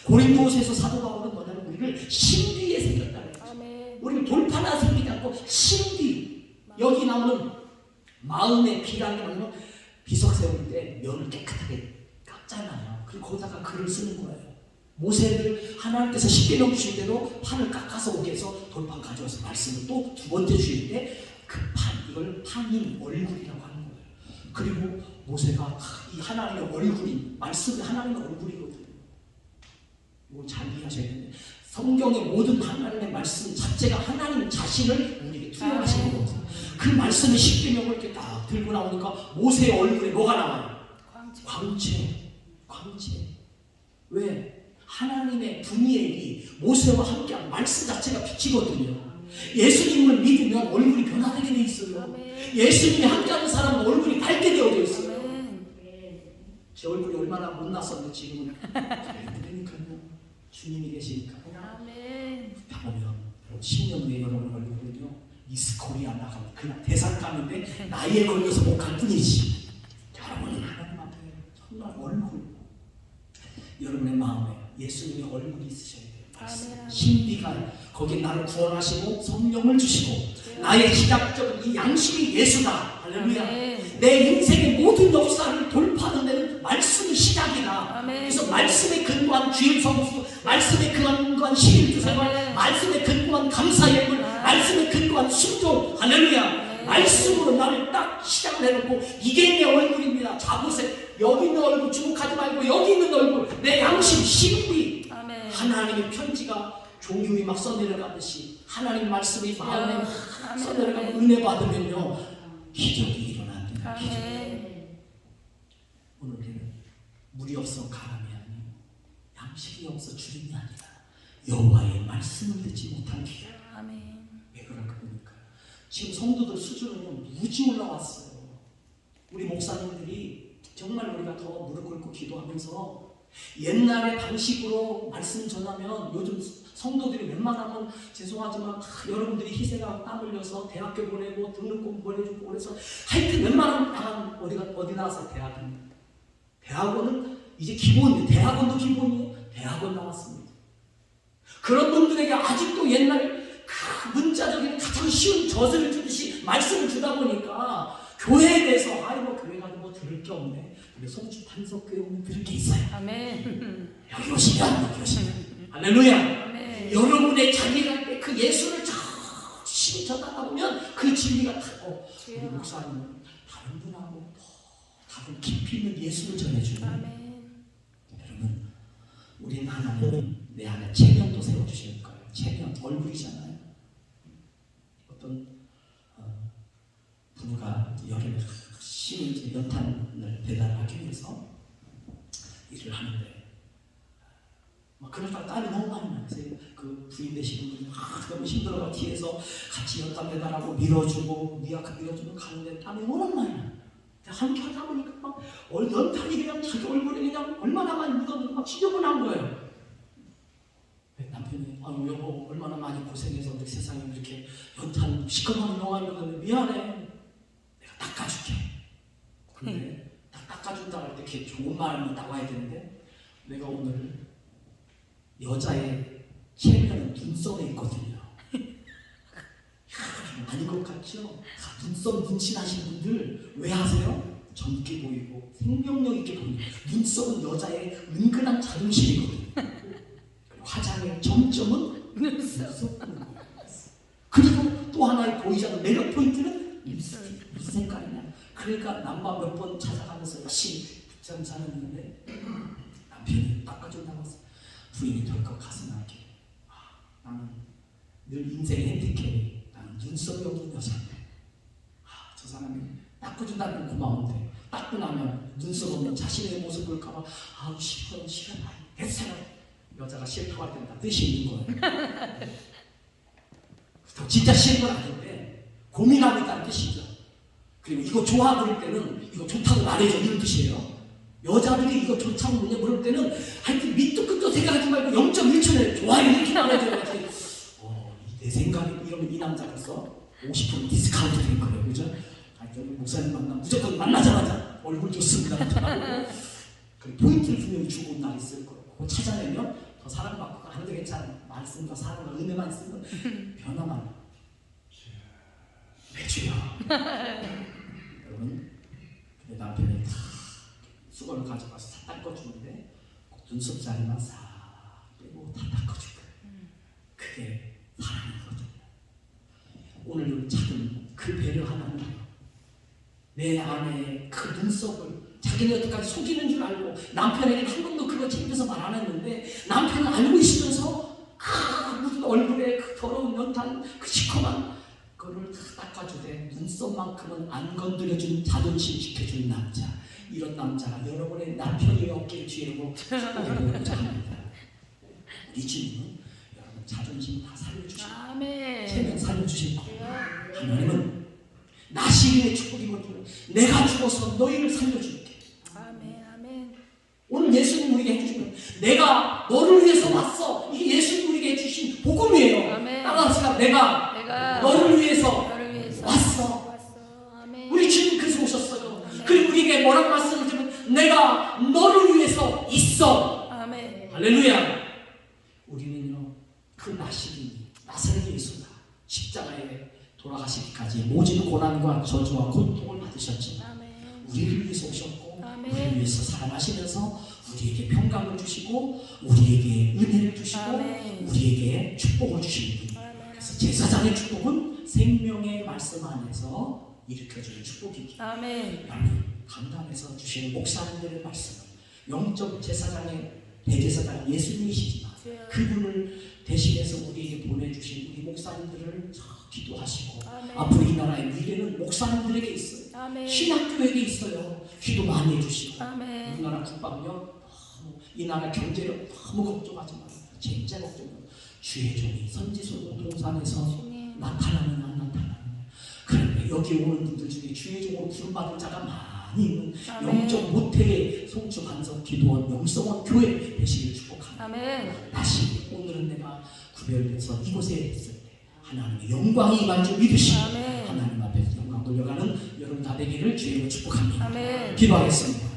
고린도후서에서 사도 바울은 뭐냐면 우리를 신비에 새겼다는 거죠. 아멘. 우리를 돌판에 새기지 않고 신비. 여기 나오는 마음의 비라는 게 뭐냐면 비석 세울 때 면을 깨끗하게 깎잖아요. 그리고 거기다가 글을 쓰는 거예요. 모세를 하나님께서 십계명 주실 때도 판을 깎아서 오게 해서 돌판 가져와서 말씀을 또 두 번째 주실 때 그 판, 이걸 판인 얼굴이라고 하는 거예요. 그리고 모세가 이 하나님의 얼굴이 말씀이 하나님의 얼굴이거든요. 이걸 잘 이해하셔야 되는데 성경의 모든 하나님의 말씀 자체가 하나님 자신을 우리에게 투영하시는 거거든요. 그 말씀의 십계명을 이렇게 딱 들고 나오니까 모세의 얼굴에 뭐가 나와요? 광채. 왜? 하나님의 분이엘이 모세와 함께한 말씀 자체가 빛이거든요. 예수님을 믿으면 얼굴이 변화되게 돼 있어요. 예수님이 함께하는 사람은 얼굴이 밝게 되어져 있어요. 제 얼굴이 얼마나 못났었는데 지금은 그러니까요. 주님이 계시니까. 아멘. 그러면 10년 후에 여러분 얼굴은요 미스코리아 나가면 그냥 대상감인데 나이에 걸려서 못 갈 뿐이지. 여러분은 하나님 앞에 정말 얼굴 여러분의 마음에 예수님의 얼굴이 있으셔야 돼요. 아멘. 신비가 거기에 나를 구원하시고 성령을 주시고 나의 시작적인 이 양심이 예수다. 할렐루야. 아멘. 내 인생의 모든 역사를 돌파하는 데는 말씀이 시작이다. 아멘. 그래서 말씀에 근거한 주일 성수, 말씀에 근거한 11주 생활, 아멘. 말씀에 근거한 감사 예물, 말씀에 근거한 순종. 할렐루야. 말씀으로 나를 딱 시작을 해놓고 이게 내 얼굴입니다. 자 보세요. 여기 있는 얼굴 주목하지 말고 여기 있는 얼굴 내 양심 신비. 아멘. 하나님의 편지가 종교이 막 써내려가듯이 하나님 말씀이 마음에 막 써내려가고 은혜 받으면요 기적이 일어납니다. 아멘. 오늘 우리는 물이 없어 가람이 아니고 양식이 없어 주림이 아니라 여호와의 말씀을 듣지 못한 귀라. 아멘. 왜 그럴까 보니까 지금 성도들 수준은 무지 올라왔어요. 우리 목사님들이 정말 우리가 더 무릎 꿇고 기도하면서 옛날의 방식으로 말씀 전하면 요즘 성도들이 웬만하면 죄송하지만 여러분들이 희생하고 땀 흘려서 대학교 보내고 등록금 보내주고 그래서 하여튼 웬만하면 어디 나와서 대학원은 이제 기본이에요. 대학원도 기본이에요. 대학원 나왔습니다. 그런 분들에게 아직도 옛날 그 문자적인 가장 쉬운 젖을 주듯이 말씀을 주다 보니까 교회에 대해서 아이고 교회 가도 뭐 들을 게 없네. 근데 송주 판석교회 오면 들을 게 있어요. 아멘. 여기 오시면 여기 오시면 할렐루야. 아멘. 여러분의 자리에 갈 때 그 예수를 열심히 전하다 보면 그 진리가 타고 우리 목사님은 다른 분하고 더 다른 깊이 있는 예수를 전해주는 아멘. 여러분 우리는 하나님은 내 안에 체면도 세워주실 거예요. 체면 얼굴이잖아요. 어떤 부부가 여름에 열심히 이제 연탄을 배달하기 위해서 일을 하는데 막 그러다가 땀이 너무 많이 나요. 그 부인 되시는 분이 막 너무 힘들어가 뒤에서 같이 연탄 배달하고 밀어주고 미약하게 밀어주고 가는데 땀이 워낙 많이 나요. 함께 하다 보니까 막 연탄이 그냥 자기 얼굴에 그냥 얼마나 많이 묻어서 막 지저분한 거예요. 남편이 아유 여보 얼마나 많이 고생해서 우리 세상에 이렇게 연탄 시커먼 용암이거든 미안해 내가 닦아줄게. 근데 딱 닦아준다고 할 때 이렇게 좋은 마음이 나와야 되는데 내가 오늘 여자의 체면은 눈썹에 있거든요. 아닌 것 같죠? 눈썹 문신하신 분들 왜 하세요? 젊게 보이고 생명력 있게 보이고 눈썹은 여자의 은근한 자존심이거든요. 화장의 점점은 눈썹. 그리고 또 하나의 보이지 않는 매력 포인트는 입술. 무슨 색깔이냐? 그러니까 남과 몇 번 찾아가면서 열심히 붙잡고 사는데 남편이 닦아준다고 해서 부인이 덜컥 가슴 아프게 나는 늘 인생의 핸디캡이 나는 눈썹이 없는 여자인데 저 사람이 닦아준다는 건 고마운데 닦고 나면 눈썹 없는 자신의 모습을 볼까봐 아우 싫어요 시간 많이 됐어요. 여자가 싫다고 할 때는 다 뜻이 있는 거예요. 진짜 싫은 건 아닌데 고민하고 있다는 뜻이죠. 그리고 이거 좋아 그럴 때는 이거 좋다고 말해줘 이런 뜻이에요. 여자들이 이거 좋다고 물을 때는 하여튼 밑도 끝도 생각하지 말고 0.1초 내에 좋아요 이렇게 말해줘야지. 내 생각이 이러면 이 남자로서 50% 디스카운트 될 거예요. 그죠? 하여튼 목사님 만나면 무조건 만나자마자 얼굴 좋습니다. 그 포인트를 분명히 주고 온 날이 있을 거예요. 그거 찾아내면 더 사랑받고 하는데 괜찮아. 말씀과 사랑과 은혜만 있으면 변화만 매주요. 여러분 내 남편이 다 수건을 가져가서 다 닦아주는데 눈썹 자리만 싹 빼고 다 닦아줄 거예요. 그게 사랑이거든요. 오늘 작은 그 배려 하나는 내 아내의 그 눈썹을 자기는 여태까지 속이는 줄 알고 남편에게 한 번도 그거 챙겨서 말 안 했는데 남편은 알고 있으면서 무슨 얼굴에 그 더러운 연탄 그 시커먼 그거를 다 닦아주되 눈썹만큼은 안 건드려주는 자존심 지켜주는 남자. 이런 남자가 여러분의 남편의 어깨를 뒤에고 축복해보고자 합니다. 우리 주님은 여러분 자존심 다 살려주시고 체면 살려주실 거예요. 하나님은 나시리의 축복이 뭐냐면 내가 죽어서 너희를 살려줄게. 오늘 예수님 우리에게 해주시면 내가 너를 위해서 왔어. 이게 예수님 우리에게 해주신 복음이에요. 따라합시다. 내가 너를 위해서 왔어. 우리 주님 그래서 오셨어요. 그리고 우리에게 뭐라고 말씀을 드리면 내가 너를 위해서 있어. 할렐루야. 우리는요 그 나사렛 예수가 십자가에 돌아가시기까지 모든 고난과 저주와 고통을 받으셨지만 우리를 위해서 오셨고 우리를 위해서 살아나시면서 우리에게 평강을 주시고 우리에게 은혜를 주시고 우리에게 축복을 주시는 분이에요. 그래서 제사장의 축복은 생명의 말씀 안에서 일으켜주는 축복이기 때문에 강단에서 주시는 목사님들의 말씀은 영적 제사장의 대제사장 예수님이시지만 그분을 대신해서 우리에게 보내주신 우리 목사님들을 기도하시고 앞으로 이 나라의 미래는 목사님들에게 있어요. 신학교에게 있어요. 기도 많이 해주시고 우리나라 국방력 이 나라 경제력 너무 걱정하지 마세요. 진짜 걱정해요. 주의 종이 선지소도 동산에서 나타나는 안 나타나는 그런데 여기 오는 분들 중에 주의 종으로 부름받은 자가 많이 있는 영적 모태의 송주 반석 기도원 영성원 교회 되시길 축복합니다. 다시 오늘은 내가 구별돼서 이곳에 있을 때 하나님의 영광이 임할 줄 믿으시고 하나님 앞에서 영광 돌려가는 여러분 다 되기를 주의로 축복합니다. 기도하겠습니다.